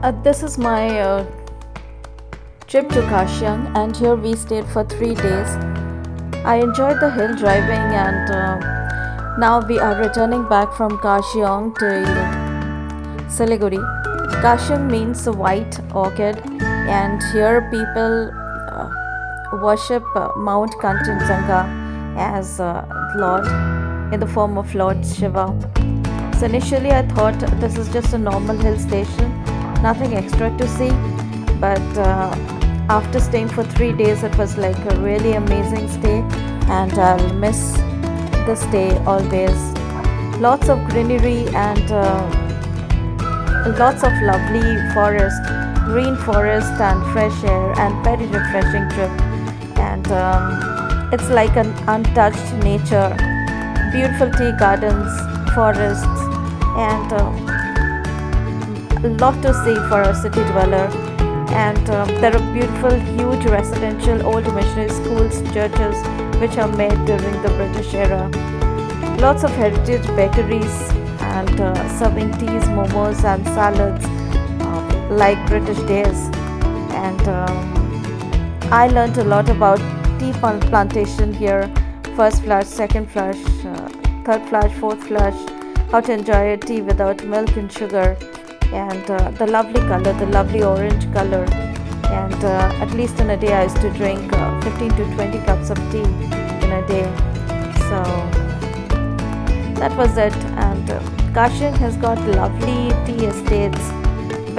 This is my trip to Kurseong, and here we stayed for 3 days. I enjoyed the hill driving, and now we are returning back from Kurseong to Siliguri. Kurseong means the white orchid, and here people worship Mount Kanchenjunga as Lord in the form of Lord Shiva. So initially I thought this is just a normal hill station, nothing extra to see, but after staying for 3 days it was like a really amazing stay, and I'll miss this day always. Lots of greenery and lots of lovely forest, green forest and fresh air, and very refreshing trip. And it's like an untouched nature, beautiful tea gardens, forests, and a lot to see for a city dweller. And there are beautiful, huge residential old missionary schools, churches, which are made during the British era. Lots of heritage bakeries, and serving teas, momos, and salads like British days. And I learned a lot about tea plantation here: first flush, second flush, third flush, fourth flush, how to enjoy a tea without milk and sugar, and the lovely color, the lovely orange color. And at least in a day I used to drink 15 to 20 cups of tea in a day. So that was it. And Kurseong has got lovely tea estates,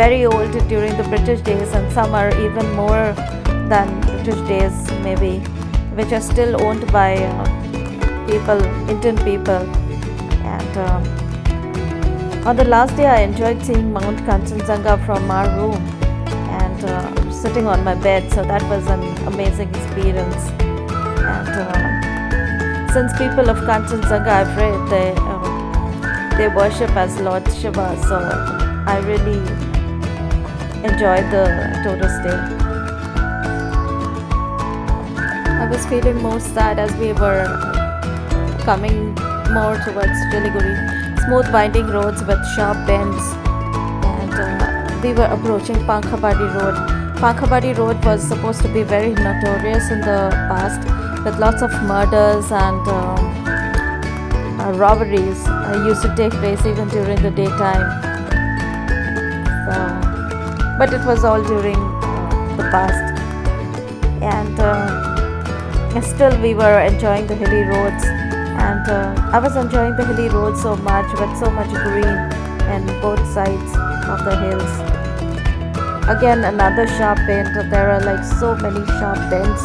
very old during the British days, and some are even more than British days maybe, which are still owned by people, Indian people. And on the last day I enjoyed seeing Mount Kanchenjunga from our room, and sitting on my bed, so that was an amazing experience. And since people of Kanchenjunga, I've read, they worship as Lord Shiva, so I really enjoyed the tourist day. I was feeling more sad as we were coming more towards Siliguri. Smooth winding roads with sharp bends, and we were approaching Pankhabadi Road. Pankhabadi Road was supposed to be very notorious in the past, with lots of murders and robberies used to take place even during the daytime. So, but it was all during the past, and still we were enjoying the hilly roads. And I was enjoying the hilly roads so much, with so much green on both sides of the hills. Again, another sharp bend. There are like so many sharp bends.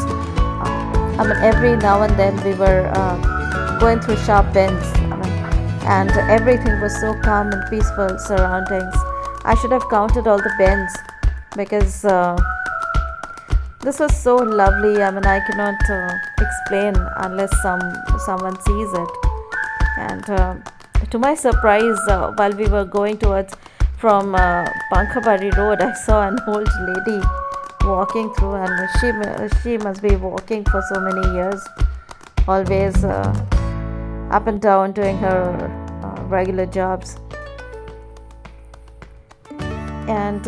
I mean, every now and then we were going through sharp bends. And everything was so calm and peaceful surroundings. I should have counted all the bends, because this was so lovely. I mean, I cannot explain unless someone sees it. And to my surprise, while we were going towards from Pankhabadi Road, I saw an old lady walking through, and she must be walking for so many years, always up and down doing her regular jobs. And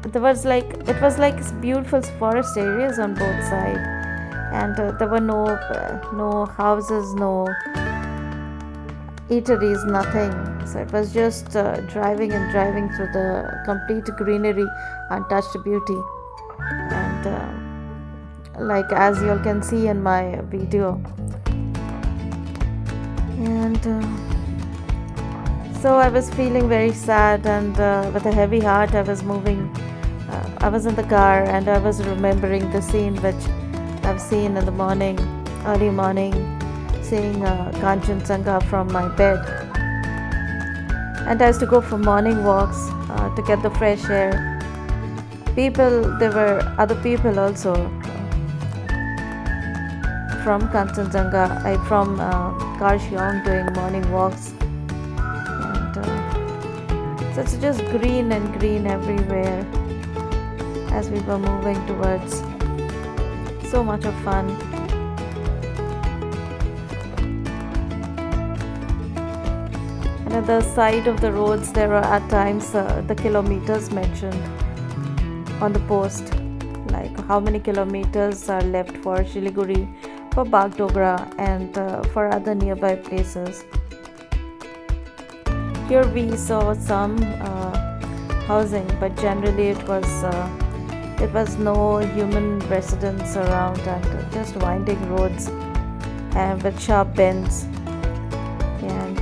it was like beautiful forest areas on both sides, and there were no houses, no eateries, nothing. So it was just driving and driving through the complete greenery, untouched beauty. And like as you all can see in my video. And so I was feeling very sad, and with a heavy heart I was moving. I was in the car, and I was remembering the scene which I've seen in the morning, early morning, seeing Kanchenjunga from my bed. And I used to go for morning walks to get the fresh air. There were other people also from Kanchenjunga, from Kurseong, doing morning walks. So it's just green and green everywhere as we were moving towards. So much of fun. And at the side of the roads there are at times the kilometers mentioned, on the post, like how many kilometers are left for Shiliguri, for Bagdogra, and for other nearby places. Here we saw some housing, but generally it was no human residence around, and just winding roads and with sharp bends. And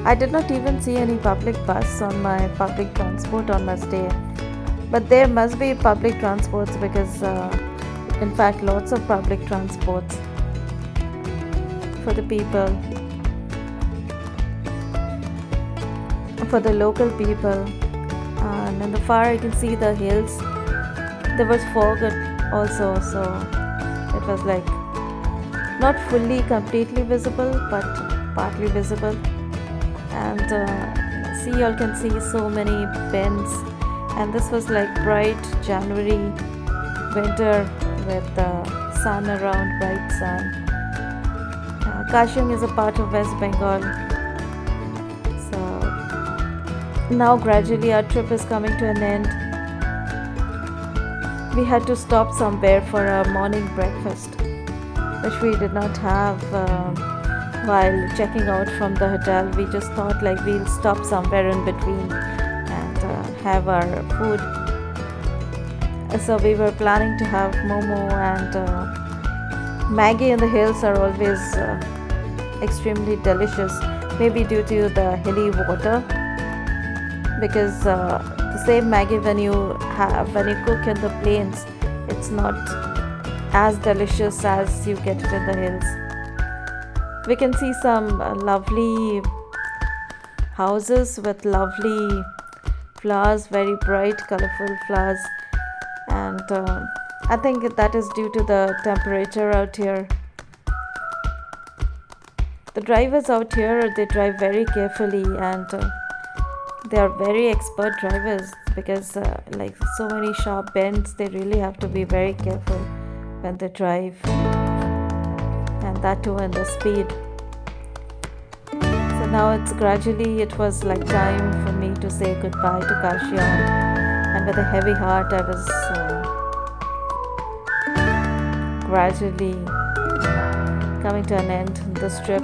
I did not even see any public bus on my public transport on my stay. But there must be public transports because, in fact, lots of public transports for the people, for the local people. And in the far, you can see the hills. There was fog also, so it was like not fully, completely visible, but partly visible. And see, you all can see so many bends. And this was like bright January winter with the sun around, bright sun. Kurseong is a part of West Bengal. So now gradually our trip is coming to an end. We had to stop somewhere for our morning breakfast, which we did not have while checking out from the hotel. We just thought like we'll stop somewhere in between and have our food. So we were planning to have momo and Maggie in the hills are always extremely delicious, maybe due to the hilly water, because the same Maggie when you cook in the plains, it's not as delicious as you get it in the hills. We can see some lovely houses with lovely flowers, very bright colorful flowers, and I think that is due to the temperature out here. The drivers out here, they drive very carefully, and they are very expert drivers because like so many sharp bends, they really have to be very careful when they drive, and that too in the speed. So now it was like time for me to say goodbye to Kurseong, and with a heavy heart I was gradually coming to an end this trip.